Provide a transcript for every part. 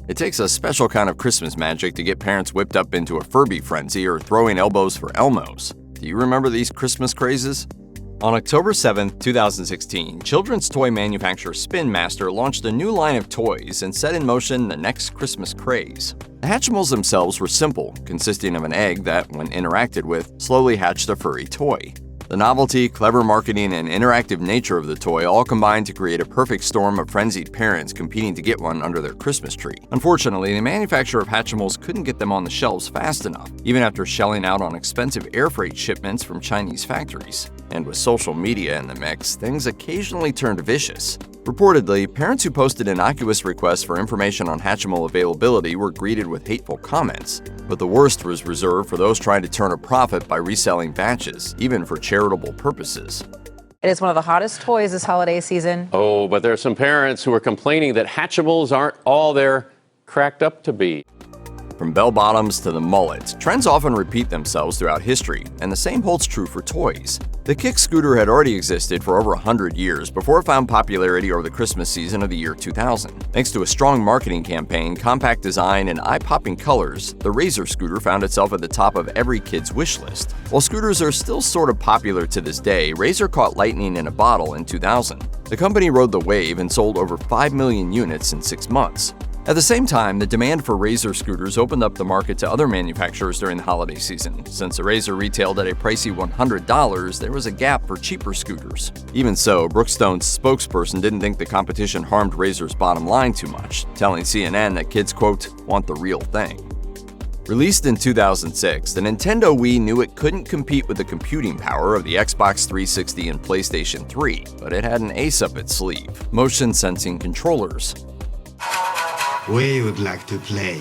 It takes a special kind of Christmas magic to get parents whipped up into a Furby frenzy or throwing elbows for Elmos. Do you remember these Christmas crazes? On October 7, 2016, children's toy manufacturer Spin Master launched a new line of toys and set in motion the next Christmas craze. The Hatchimals themselves were simple, consisting of an egg that, when interacted with, slowly hatched a furry toy. The novelty, clever marketing, and interactive nature of the toy all combined to create a perfect storm of frenzied parents competing to get one under their Christmas tree. Unfortunately, the manufacturer of Hatchimals couldn't get them on the shelves fast enough, even after shelling out on expensive air freight shipments from Chinese factories. And with social media in the mix, things occasionally turned vicious. Reportedly, parents who posted innocuous requests for information on Hatchimal availability were greeted with hateful comments. But the worst was reserved for those trying to turn a profit by reselling batches, even for charitable purposes. It is one of the hottest toys this holiday season. Oh, but there are some parents who are complaining that Hatchimals aren't all they're cracked up to be. From bell-bottoms to the mullets, trends often repeat themselves throughout history, and the same holds true for toys. The kick scooter had already existed for over 100 years before it found popularity over the Christmas season of the year 2000. Thanks to a strong marketing campaign, compact design, and eye-popping colors, the Razor scooter found itself at the top of every kid's wish list. While scooters are still sort of popular to this day, Razor caught lightning in a bottle in 2000. The company rode the wave and sold over 5 million units in 6 months. At the same time, the demand for Razor scooters opened up the market to other manufacturers during the holiday season. Since the Razor retailed at a pricey $100, there was a gap for cheaper scooters. Even so, Brookstone's spokesperson didn't think the competition harmed Razor's bottom line too much, telling CNN that kids, quote, want the real thing. Released in 2006, the Nintendo Wii knew it couldn't compete with the computing power of the Xbox 360 and PlayStation 3, but it had an ace up its sleeve: motion-sensing controllers. We would like to play.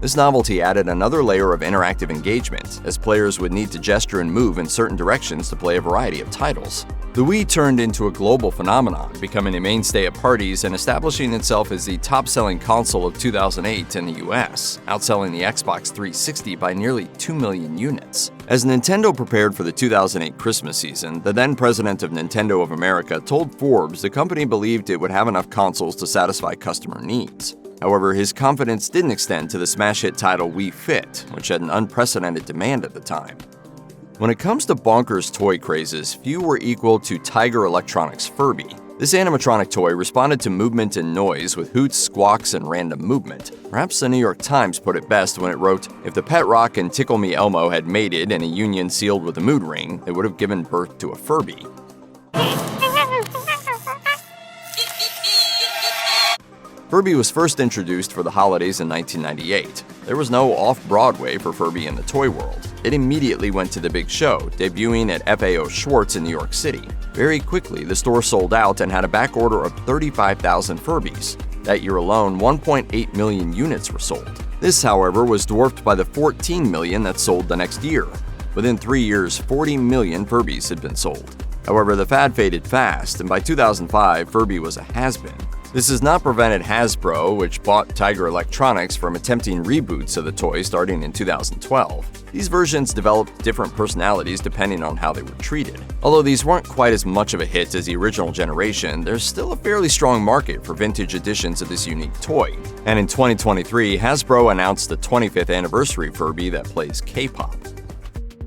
This novelty added another layer of interactive engagement, as players would need to gesture and move in certain directions to play a variety of titles. The Wii turned into a global phenomenon, becoming a mainstay at parties and establishing itself as the top-selling console of 2008 in the US, outselling the Xbox 360 by nearly 2 million units. As Nintendo prepared for the 2008 Christmas season, the then president of Nintendo of America told Forbes the company believed it would have enough consoles to satisfy customer needs. However, his confidence didn't extend to the smash hit title Wii Fit, which had an unprecedented demand at the time. When it comes to bonkers toy crazes, few were equal to Tiger Electronics' Furby. This animatronic toy responded to movement and noise with hoots, squawks, and random movement. Perhaps the New York Times put it best when it wrote, "If the Pet Rock and Tickle Me Elmo had mated in a union sealed with a mood ring, they would have given birth to a Furby." Furby was first introduced for the holidays in 1998. There was no off-Broadway for Furby in the toy world. It immediately went to the big show, debuting at FAO Schwartz in New York City. Very quickly, the store sold out and had a backorder of 35,000 Furbies. That year alone, 1.8 million units were sold. This, however, was dwarfed by the 14 million that sold the next year. Within 3 years, 40 million Furbies had been sold. However, the fad faded fast, and by 2005, Furby was a has-been. This has not prevented Hasbro, which bought Tiger Electronics, from attempting reboots of the toy starting in 2012. These versions developed different personalities depending on how they were treated. Although these weren't quite as much of a hit as the original generation, there's still a fairly strong market for vintage editions of this unique toy. And in 2023, Hasbro announced the 25th anniversary Furby that plays K-pop.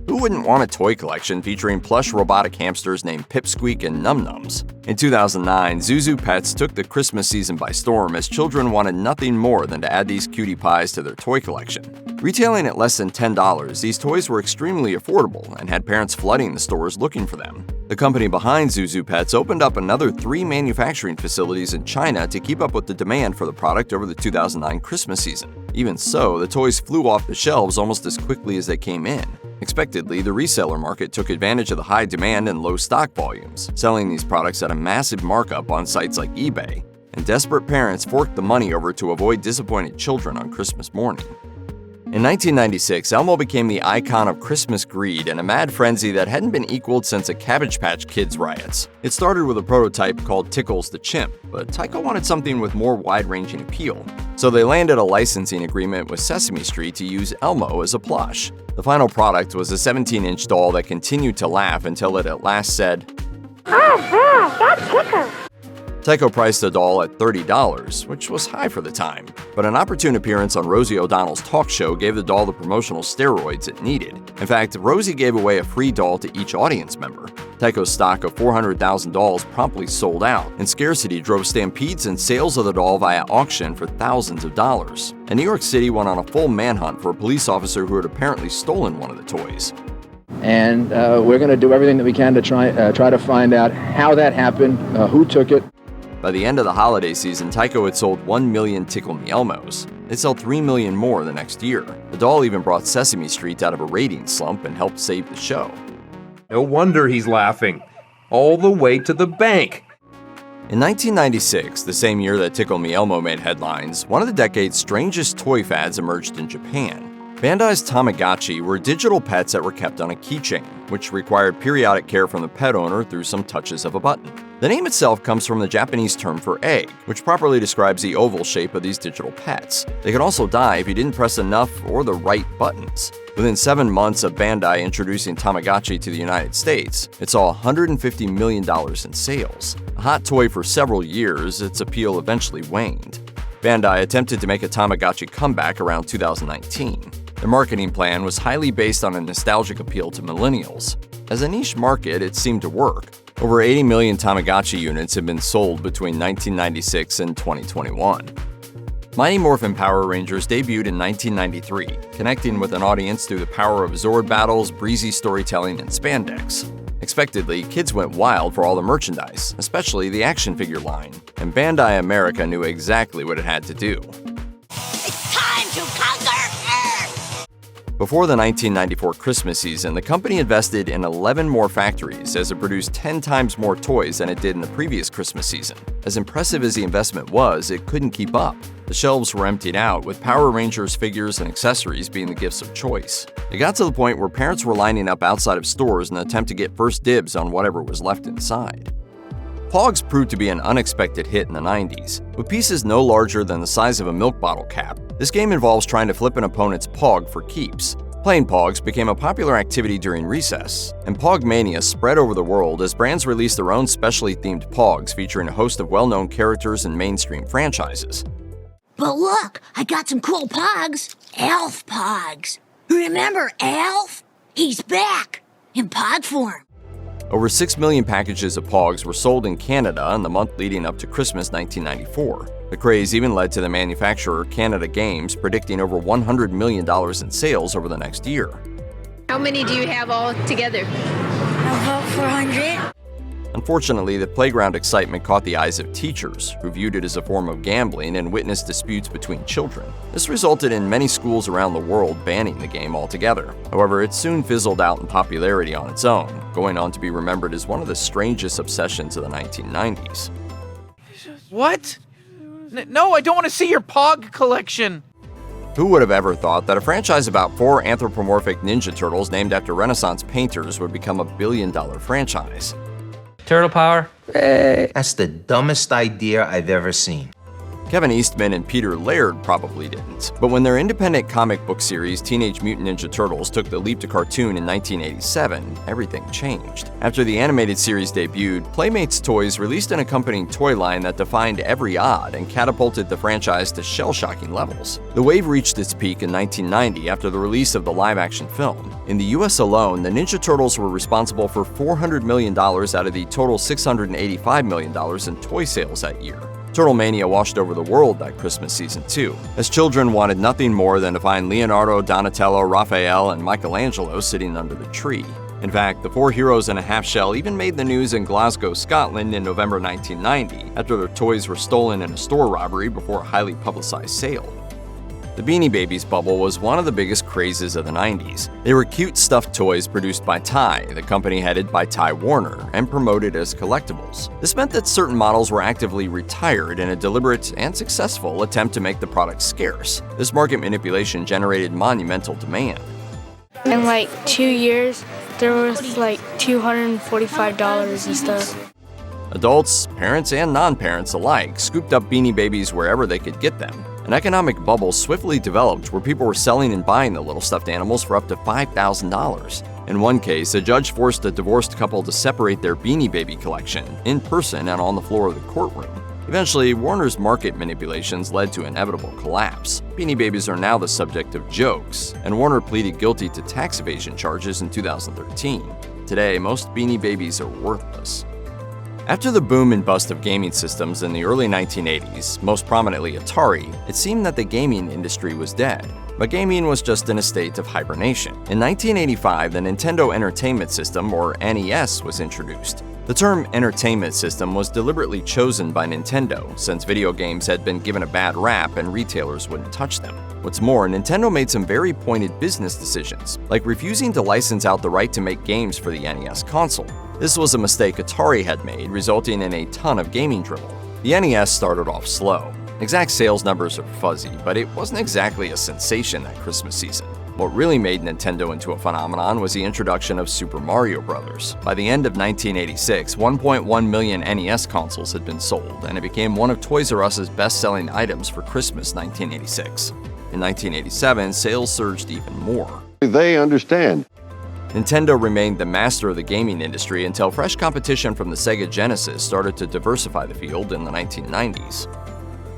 Who wouldn't want a toy collection featuring plush robotic hamsters named Pipsqueak and Num Nums? In 2009, ZhuZhu Pets took the Christmas season by storm as children wanted nothing more than to add these cutie pies to their toy collection. Retailing at less than $10, these toys were extremely affordable and had parents flooding the stores looking for them. The company behind ZhuZhu Pets opened up another 3 manufacturing facilities in China to keep up with the demand for the product over the 2009 Christmas season. Even so, the toys flew off the shelves almost as quickly as they came in. Expectedly, the reseller market took advantage of the high demand and low stock volumes, selling these products at a massive markup on sites like eBay, and desperate parents forked the money over to avoid disappointed children on Christmas morning. In 1996, Elmo became the icon of Christmas greed and a mad frenzy that hadn't been equaled since the Cabbage Patch Kids riots. It started with a prototype called Tickles the Chimp, but Tyco wanted something with more wide-ranging appeal. So they landed a licensing agreement with Sesame Street to use Elmo as a plush. The final product was a 17-inch doll that continued to laugh until it at last said, "Oh, boy, that tickles." Tycho priced the doll at $30, which was high for the time, but an opportune appearance on Rosie O'Donnell's talk show gave the doll the promotional steroids it needed. In fact, Rosie gave away a free doll to each audience member. Tycho's stock of 400,000 dolls promptly sold out, and scarcity drove stampedes and sales of the doll via auction for thousands of dollars. And New York City went on a full manhunt for a police officer who had apparently stolen one of the toys. And we're going to do everything that we can to try to find out how that happened, who took it. By the end of the holiday season, Tycho had sold 1 million Tickle Me Elmos. They sold 3 million more the next year. The doll even brought Sesame Street out of a ratings slump and helped save the show. No wonder he's laughing. All the way to the bank. In 1996, the same year that Tickle Me Elmo made headlines, one of the decade's strangest toy fads emerged in Japan. Bandai's Tamagotchi were digital pets that were kept on a keychain, which required periodic care from the pet owner through some touches of a button. The name itself comes from the Japanese term for egg, which properly describes the oval shape of these digital pets. They could also die if you didn't press enough or the right buttons. Within 7 months of Bandai introducing Tamagotchi to the United States, it saw $150 million in sales. A hot toy for several years, its appeal eventually waned. Bandai attempted to make a Tamagotchi comeback around 2019. Their marketing plan was highly based on a nostalgic appeal to millennials. As a niche market, it seemed to work. Over 80 million Tamagotchi units have been sold between 1996 and 2021. Mighty Morphin Power Rangers debuted in 1993, connecting with an audience through the power of Zord battles, breezy storytelling, and spandex. Expectedly, kids went wild for all the merchandise, especially the action figure line, and Bandai America knew exactly what it had to do. It's time to conquer Earth! Before the 1994 Christmas season, the company invested in 11 more factories as it produced 10 times more toys than it did in the previous Christmas season. As impressive as the investment was, it couldn't keep up. The shelves were emptied out, with Power Rangers figures and accessories being the gifts of choice. It got to the point where parents were lining up outside of stores in an attempt to get first dibs on whatever was left inside. POGs proved to be an unexpected hit in the 90s. With pieces no larger than the size of a milk bottle cap, this game involves trying to flip an opponent's POG for keeps. Playing POGs became a popular activity during recess, and POG mania spread over the world as brands released their own specially themed POGs featuring a host of well-known characters and mainstream franchises. But look, I got some cool Pogs. Elf Pogs. Remember Elf? He's back in Pog form. Over 6 million packages of POGs were sold in Canada in the month leading up to Christmas 1994. The craze even led to the manufacturer Canada Games predicting over $100 million in sales over the next year. How many do you have all together? About 400. Unfortunately, the playground excitement caught the eyes of teachers, who viewed it as a form of gambling and witnessed disputes between children. This resulted in many schools around the world banning the game altogether. However, it soon fizzled out in popularity on its own, going on to be remembered as one of the strangest obsessions of the 1990s. What? No, I don't want to see your POG collection! Who would have ever thought that a franchise about 4 anthropomorphic Ninja Turtles named after Renaissance painters would become a billion-dollar franchise? Turtle power? That's the dumbest idea I've ever seen. Kevin Eastman and Peter Laird probably didn't, but when their independent comic book series Teenage Mutant Ninja Turtles took the leap to cartoon in 1987, everything changed. After the animated series debuted, Playmates Toys released an accompanying toy line that defined every odd and catapulted the franchise to shell-shocking levels. The wave reached its peak in 1990 after the release of the live-action film. In the US alone, the Ninja Turtles were responsible for $400 million out of the total $685 million in toy sales that year. Turtle mania washed over the world that Christmas season too, as children wanted nothing more than to find Leonardo, Donatello, Raphael, and Michelangelo sitting under the tree. In fact, the 4 heroes in a half shell even made the news in Glasgow, Scotland in November 1990, after their toys were stolen in a store robbery before a highly publicized sale. The Beanie Babies bubble was one of the biggest crazes of the 90s. They were cute stuffed toys produced by Ty, the company headed by Ty Warner, and promoted as collectibles. This meant that certain models were actively retired in a deliberate and successful attempt to make the product scarce. This market manipulation generated monumental demand. In like 2 years, there was like $245 and stuff. Adults, parents, and non-parents alike scooped up Beanie Babies wherever they could get them. An economic bubble swiftly developed where people were selling and buying the little stuffed animals for up to $5,000. In one case, a judge forced a divorced couple to separate their Beanie Baby collection in person and on the floor of the courtroom. Eventually, Warner's market manipulations led to inevitable collapse. Beanie Babies are now the subject of jokes, and Warner pleaded guilty to tax evasion charges in 2013. Today, most Beanie Babies are worthless. After the boom and bust of gaming systems in the early 1980s, most prominently Atari, it seemed that the gaming industry was dead. But gaming was just in a state of hibernation. In 1985, the Nintendo Entertainment System, or NES, was introduced. The term entertainment system was deliberately chosen by Nintendo, since video games had been given a bad rap and retailers wouldn't touch them. What's more, Nintendo made some very pointed business decisions, like refusing to license out the right to make games for the NES console. This was a mistake Atari had made, resulting in a ton of gaming dribble. The NES started off slow. Exact sales numbers are fuzzy, but it wasn't exactly a sensation that Christmas season. What really made Nintendo into a phenomenon was the introduction of Super Mario Bros. By the end of 1986, 1.1 million NES consoles had been sold, and it became one of Toys R Us's best-selling items for Christmas 1986. In 1987, sales surged even more. They understand. Nintendo remained the master of the gaming industry until fresh competition from the Sega Genesis started to diversify the field in the 1990s.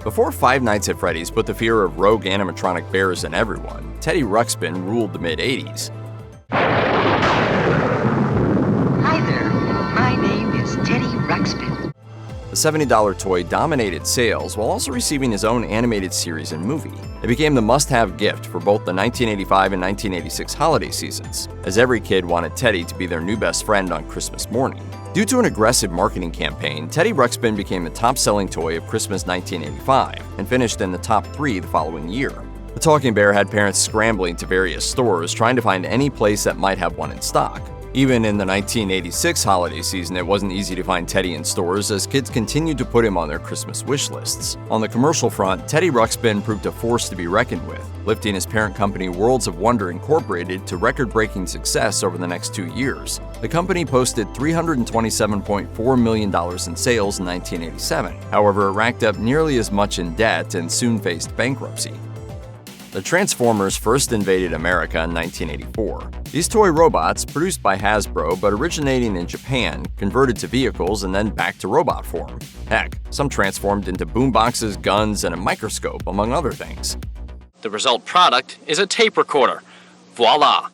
Before Five Nights at Freddy's put the fear of rogue animatronic bears in everyone, Teddy Ruxpin ruled the mid-80s. Hi there, my name is Teddy Ruxpin. The $70 toy dominated sales while also receiving his own animated series and movie. It became the must-have gift for both the 1985 and 1986 holiday seasons, as every kid wanted Teddy to be their new best friend on Christmas morning. Due to an aggressive marketing campaign, Teddy Ruxpin became the top-selling toy of Christmas 1985 and finished in the top 3 the following year. The talking bear had parents scrambling to various stores trying to find any place that might have one in stock. Even in the 1986 holiday season, it wasn't easy to find Teddy in stores as kids continued to put him on their Christmas wish lists. On the commercial front, Teddy Ruxpin proved a force to be reckoned with, lifting his parent company Worlds of Wonder Incorporated to record-breaking success over the next 2 years. The company posted $327.4 million in sales in 1987. However, it racked up nearly as much in debt and soon faced bankruptcy. The Transformers first invaded America in 1984. These toy robots, produced by Hasbro but originating in Japan, converted to vehicles and then back to robot form. Heck, some transformed into boomboxes, guns, and a microscope, among other things. The result product is a tape recorder. Voila!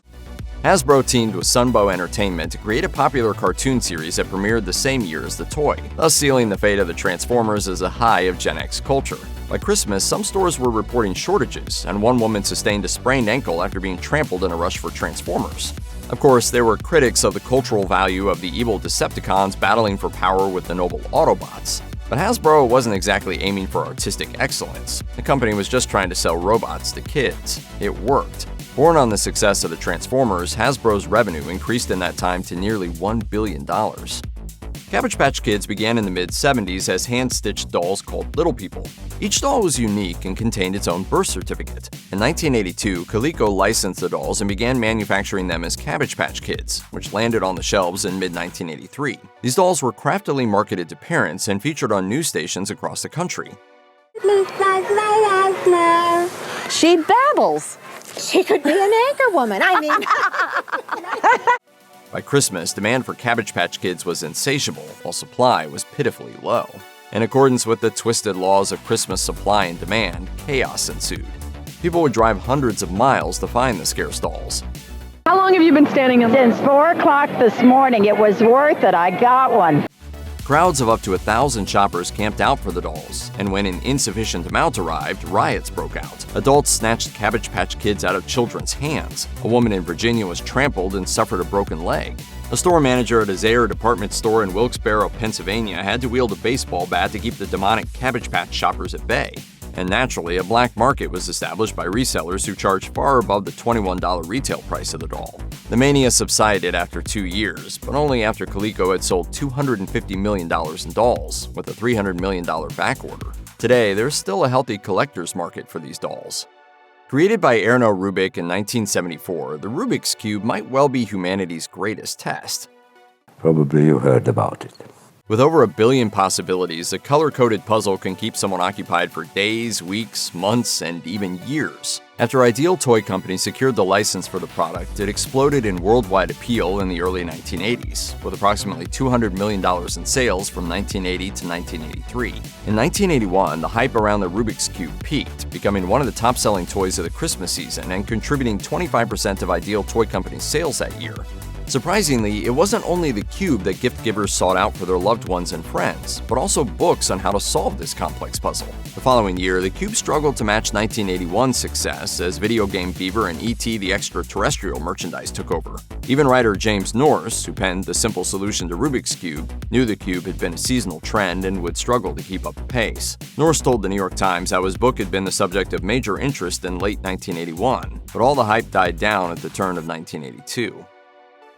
Hasbro teamed with Sunbow Entertainment to create a popular cartoon series that premiered the same year as the toy, thus sealing the fate of the Transformers as a high of Gen X culture. By Christmas, some stores were reporting shortages, and one woman sustained a sprained ankle after being trampled in a rush for Transformers. Of course, there were critics of the cultural value of the evil Decepticons battling for power with the noble Autobots. But Hasbro wasn't exactly aiming for artistic excellence. The company was just trying to sell robots to kids. It worked. Born on the success of the Transformers, Hasbro's revenue increased in that time to nearly $1 billion. Cabbage Patch Kids began in the mid-70s as hand-stitched dolls called Little People. Each doll was unique and contained its own birth certificate. In 1982, Coleco licensed the dolls and began manufacturing them as Cabbage Patch Kids, which landed on the shelves in mid-1983. These dolls were craftily marketed to parents and featured on news stations across the country. She babbles. She could be an anchor woman. By Christmas, demand for Cabbage Patch Kids was insatiable, while supply was pitifully low. In accordance with the twisted laws of Christmas supply and demand, chaos ensued. People would drive hundreds of miles to find the scarce dolls. How long have you been standing in line? Since 4 o'clock this morning. It was worth it. I got one. Crowds of up to 1,000 shoppers camped out for the dolls, and when an insufficient amount arrived, riots broke out. Adults snatched Cabbage Patch Kids out of children's hands. A woman in Virginia was trampled and suffered a broken leg. A store manager at a Zayre department store in Wilkes-Barre, Pennsylvania had to wield a baseball bat to keep the demonic Cabbage Patch shoppers at bay. And naturally, a black market was established by resellers who charged far above the $21 retail price of the doll. The mania subsided after 2 years, but only after Coleco had sold $250 million in dolls, with a $300 million backorder. Today, there's still a healthy collector's market for these dolls. Created by Erno Rubik in 1974, the Rubik's Cube might well be humanity's greatest test. Probably you heard about it. With over 1 billion possibilities, a color-coded puzzle can keep someone occupied for days, weeks, months, and even years. After Ideal Toy Company secured the license for the product, it exploded in worldwide appeal in the early 1980s, with approximately $200 million in sales from 1980 to 1983. In 1981, the hype around the Rubik's Cube peaked, becoming one of the top-selling toys of the Christmas season and contributing 25% of Ideal Toy Company's sales that year. Surprisingly, it wasn't only the cube that gift givers sought out for their loved ones and friends, but also books on how to solve this complex puzzle. The following year, the cube struggled to match 1981's success as video game fever and E.T. the Extraterrestrial merchandise took over. Even writer James Norris, who penned The Simple Solution to Rubik's Cube, knew the cube had been a seasonal trend and would struggle to keep up the pace. Norris told the New York Times how his book had been the subject of major interest in late 1981, but all the hype died down at the turn of 1982.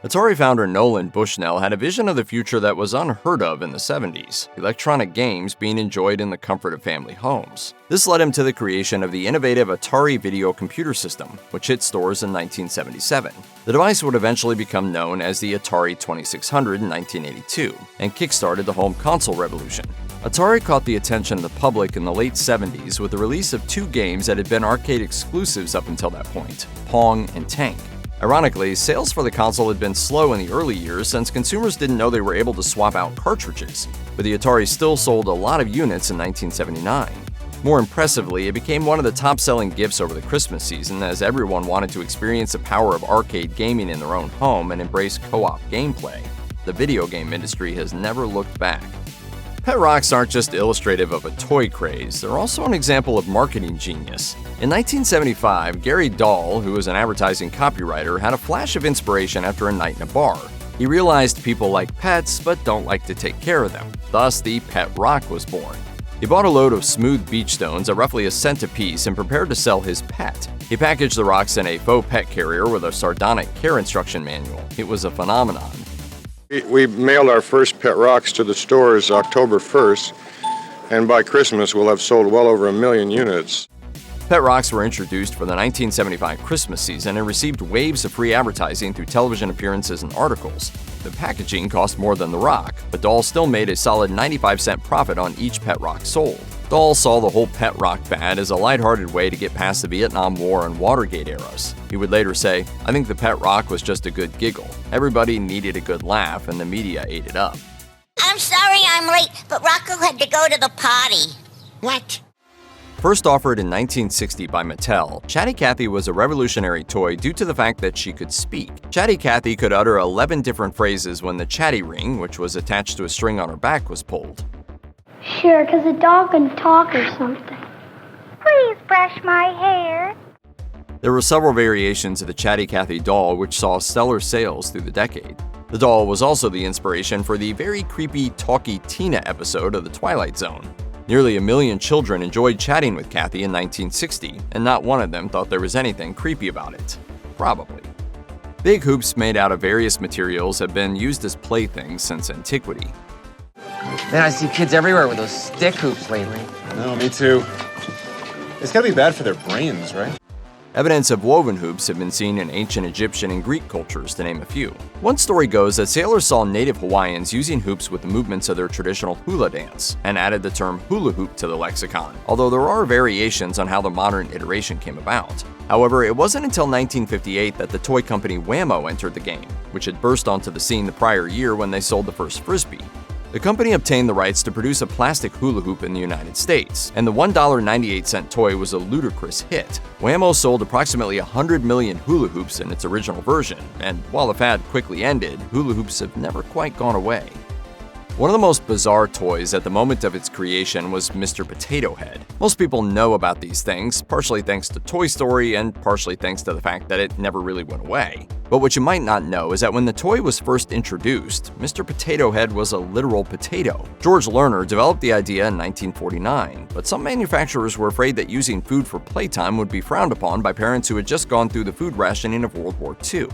Atari founder Nolan Bushnell had a vision of the future that was unheard of in the 70s, electronic games being enjoyed in the comfort of family homes. This led him to the creation of the innovative Atari Video Computer System, which hit stores in 1977. The device would eventually become known as the Atari 2600 in 1982, and kickstarted the home console revolution. Atari caught the attention of the public in the late 70s with the release of 2 games that had been arcade exclusives up until that point, Pong and Tank. Ironically, sales for the console had been slow in the early years since consumers didn't know they were able to swap out cartridges, but the Atari still sold a lot of units in 1979. More impressively, it became one of the top-selling gifts over the Christmas season as everyone wanted to experience the power of arcade gaming in their own home and embrace co-op gameplay. The video game industry has never looked back. Pet rocks aren't just illustrative of a toy craze, they're also an example of marketing genius. In 1975, Gary Dahl, who was an advertising copywriter, had a flash of inspiration after a night in a bar. He realized people like pets but don't like to take care of them. Thus, the pet rock was born. He bought a load of smooth beach stones at roughly a cent apiece and prepared to sell his pet. He packaged the rocks in a faux pet carrier with a sardonic care instruction manual. It was a phenomenon. We mailed our first pet rocks to the stores October 1st, and by Christmas we'll have sold well over 1 million units. Pet rocks were introduced for the 1975 Christmas season and received waves of free advertising through television appearances and articles. The packaging cost more than the rock, but Dahl still made a solid 95-cent profit on each pet rock sold. Dahl saw the whole pet rock fad as a lighthearted way to get past the Vietnam War and Watergate eras. He would later say, "I think the pet rock was just a good giggle. Everybody needed a good laugh and the media ate it up." I'm sorry I'm late, but Rocco had to go to the potty. What? First offered in 1960 by Mattel, Chatty Cathy was a revolutionary toy due to the fact that she could speak. Chatty Cathy could utter 11 different phrases when the chatty ring, which was attached to a string on her back, was pulled. Sure, 'cause a dog can talk or something. Please brush my hair. There were several variations of the Chatty Cathy doll which saw stellar sales through the decade. The doll was also the inspiration for the very creepy Talkie Tina episode of The Twilight Zone. Nearly 1 million children enjoyed chatting with Cathy in 1960, and not one of them thought there was anything creepy about it. Probably. Big hoops made out of various materials have been used as playthings since antiquity. Man, I see kids everywhere with those stick hoops lately. No, me too. It's gotta be bad for their brains, right? Evidence of woven hoops have been seen in ancient Egyptian and Greek cultures, to name a few. One story goes that sailors saw native Hawaiians using hoops with the movements of their traditional hula dance, and added the term hula hoop to the lexicon, although there are variations on how the modern iteration came about. However, it wasn't until 1958 that the toy company Wham-O entered the game, which had burst onto the scene the prior year when they sold the first Frisbee. The company obtained the rights to produce a plastic hula hoop in the United States, and the $1.98 toy was a ludicrous hit. Wham-O sold approximately 100 million hula hoops in its original version, and while the fad quickly ended, hula hoops have never quite gone away. One of the most bizarre toys at the moment of its creation was Mr. Potato Head. Most people know about these things, partially thanks to Toy Story and partially thanks to the fact that it never really went away. But what you might not know is that when the toy was first introduced, Mr. Potato Head was a literal potato. George Lerner developed the idea in 1949, but some manufacturers were afraid that using food for playtime would be frowned upon by parents who had just gone through the food rationing of World War II.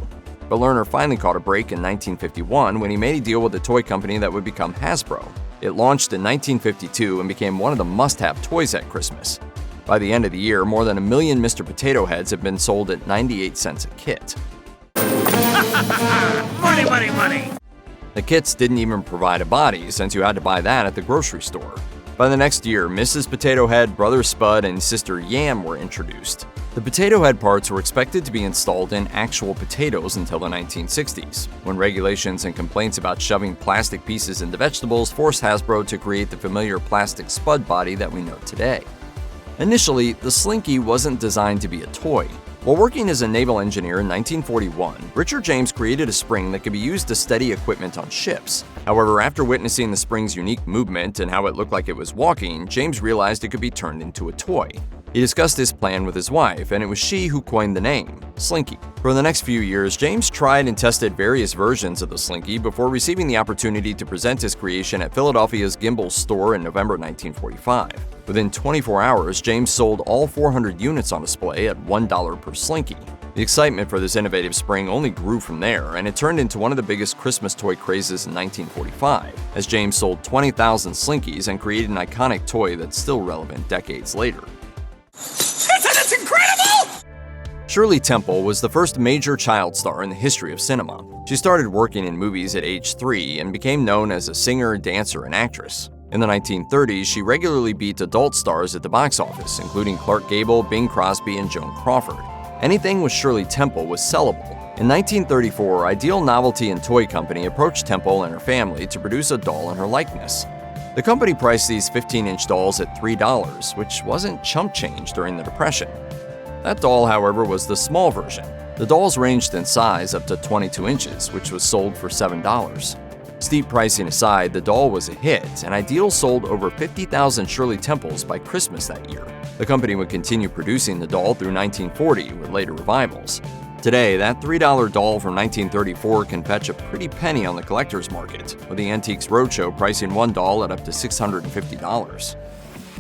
But Lerner finally caught a break in 1951 when he made a deal with a toy company that would become Hasbro. It launched in 1952 and became one of the must-have toys at Christmas. By the end of the year, more than 1 million Mr. Potato Heads have been sold at 98 cents a kit. Money, money, money! The kits didn't even provide a body, since you had to buy that at the grocery store. By the next year, Mrs. Potato Head, Brother Spud, and Sister Yam were introduced. The potato head parts were expected to be installed in actual potatoes until the 1960s, when regulations and complaints about shoving plastic pieces into vegetables forced Hasbro to create the familiar plastic Spud body that we know today. Initially, the Slinky wasn't designed to be a toy. While working as a naval engineer in 1941, Richard James created a spring that could be used to steady equipment on ships. However, after witnessing the spring's unique movement and how it looked like it was walking, James realized it could be turned into a toy. He discussed his plan with his wife, and it was she who coined the name, Slinky. For the next few years, James tried and tested various versions of the Slinky before receiving the opportunity to present his creation at Philadelphia's Gimbel's store in November 1945. Within 24 hours, James sold all 400 units on display at $1 per Slinky. The excitement for this innovative spring only grew from there, and it turned into one of the biggest Christmas toy crazes in 1945, as James sold 20,000 Slinkies and created an iconic toy that's still relevant decades later. That's incredible! Shirley Temple was the first major child star in the history of cinema. She started working in movies at age 3 and became known as a singer, dancer, and actress. In the 1930s, she regularly beat adult stars at the box office, including Clark Gable, Bing Crosby, and Joan Crawford. Anything with Shirley Temple was sellable. In 1934, Ideal Novelty and Toy Company approached Temple and her family to produce a doll in her likeness. The company priced these 15-inch dolls at $3, which wasn't chump change during the Depression. That doll, however, was the small version. The dolls ranged in size up to 22 inches, which was sold for $7. Steep pricing aside, the doll was a hit, and Ideal sold over 50,000 Shirley Temples by Christmas that year. The company would continue producing the doll through 1940 with later revivals. Today, that $3 doll from 1934 can fetch a pretty penny on the collector's market, with the Antiques Roadshow pricing one doll at up to $650.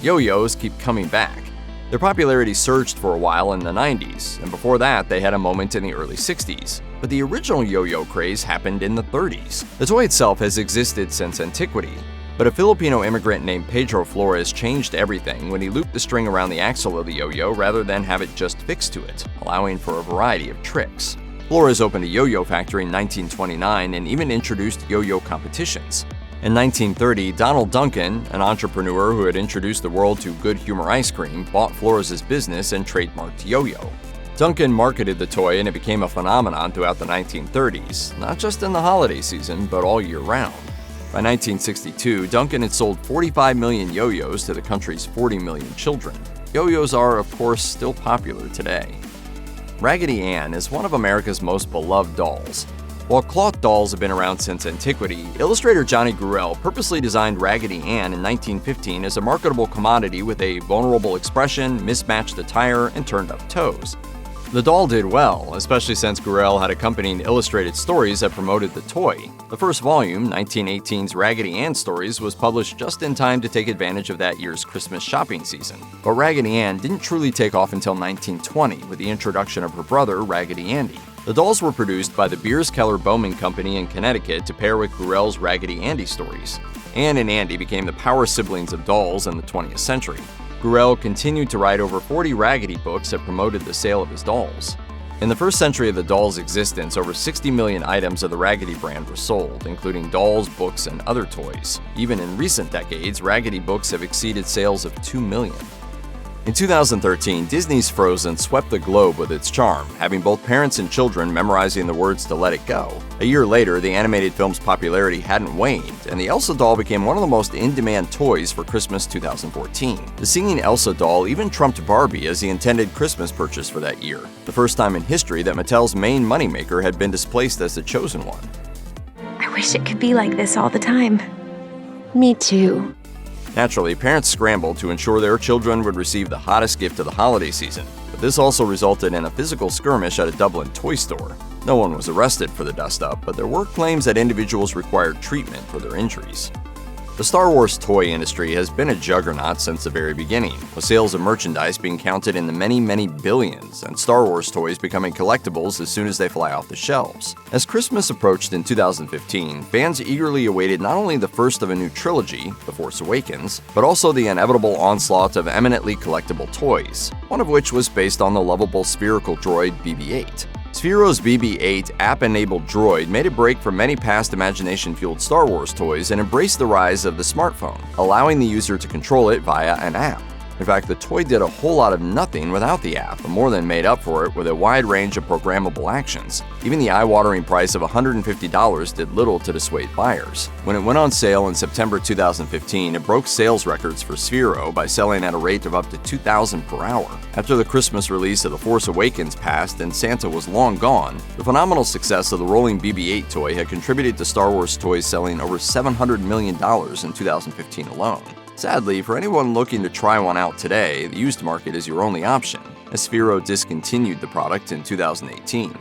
Yo-yos keep coming back. Their popularity surged for a while in the 90s, and before that, they had a moment in the early 60s. But the original yo-yo craze happened in the 30s. The toy itself has existed since antiquity, but a Filipino immigrant named Pedro Flores changed everything when he looped the string around the axle of the yo-yo rather than have it just fixed to it, allowing for a variety of tricks. Flores opened a yo-yo factory in 1929 and even introduced yo-yo competitions. In 1930, Donald Duncan, an entrepreneur who had introduced the world to Good Humor ice cream, bought Flores' business and trademarked yo-yo. Duncan marketed the toy and it became a phenomenon throughout the 1930s, not just in the holiday season, but all year round. By 1962, Duncan had sold 45 million yo-yos to the country's 40 million children. Yo-yos are, of course, still popular today. Raggedy Ann is one of America's most beloved dolls. While cloth dolls have been around since antiquity, illustrator Johnny Gruelle purposely designed Raggedy Ann in 1915 as a marketable commodity with a vulnerable expression, mismatched attire, and turned-up toes. The doll did well, especially since Gruelle had accompanying illustrated stories that promoted the toy. The first volume, 1918's Raggedy Ann Stories, was published just in time to take advantage of that year's Christmas shopping season. But Raggedy Ann didn't truly take off until 1920 with the introduction of her brother, Raggedy Andy. The dolls were produced by the Beers Keller Bowman Company in Connecticut to pair with Gruelle's Raggedy Andy stories. Ann and Andy became the power siblings of dolls in the 20th century. Gruelle continued to write over 40 Raggedy books that promoted the sale of his dolls. In the first century of the doll's existence, over 60 million items of the Raggedy brand were sold, including dolls, books, and other toys. Even in recent decades, Raggedy books have exceeded sales of 2 million. In 2013, Disney's Frozen swept the globe with its charm, having both parents and children memorizing the words to Let It Go. A year later, the animated film's popularity hadn't waned, and the Elsa doll became one of the most in-demand toys for Christmas 2014. The singing Elsa doll even trumped Barbie as the intended Christmas purchase for that year, the first time in history that Mattel's main moneymaker had been displaced as the chosen one. I wish it could be like this all the time. Me too. Naturally, parents scrambled to ensure their children would receive the hottest gift of the holiday season, but this also resulted in a physical skirmish at a Dublin toy store. No one was arrested for the dust-up, but there were claims that individuals required treatment for their injuries. The Star Wars toy industry has been a juggernaut since the very beginning, with sales of merchandise being counted in the many, many billions, and Star Wars toys becoming collectibles as soon as they fly off the shelves. As Christmas approached in 2015, fans eagerly awaited not only the first of a new trilogy, The Force Awakens, but also the inevitable onslaught of eminently collectible toys, one of which was based on the lovable spherical droid BB-8. Sphero BB-8 app-enabled droid made a break from many past imagination-fueled Star Wars toys and embraced the rise of the smartphone, allowing the user to control it via an app. In fact, the toy did a whole lot of nothing without the app, but more than made up for it with a wide range of programmable actions. Even the eye-watering price of $150 did little to dissuade buyers. When it went on sale in September 2015, it broke sales records for Sphero by selling at a rate of up to $2,000 per hour. After the Christmas release of The Force Awakens passed and Santa was long gone, the phenomenal success of the rolling BB-8 toy had contributed to Star Wars toys selling over $700 million in 2015 alone. Sadly, for anyone looking to try one out today, the used market is your only option, as Sphero discontinued the product in 2018.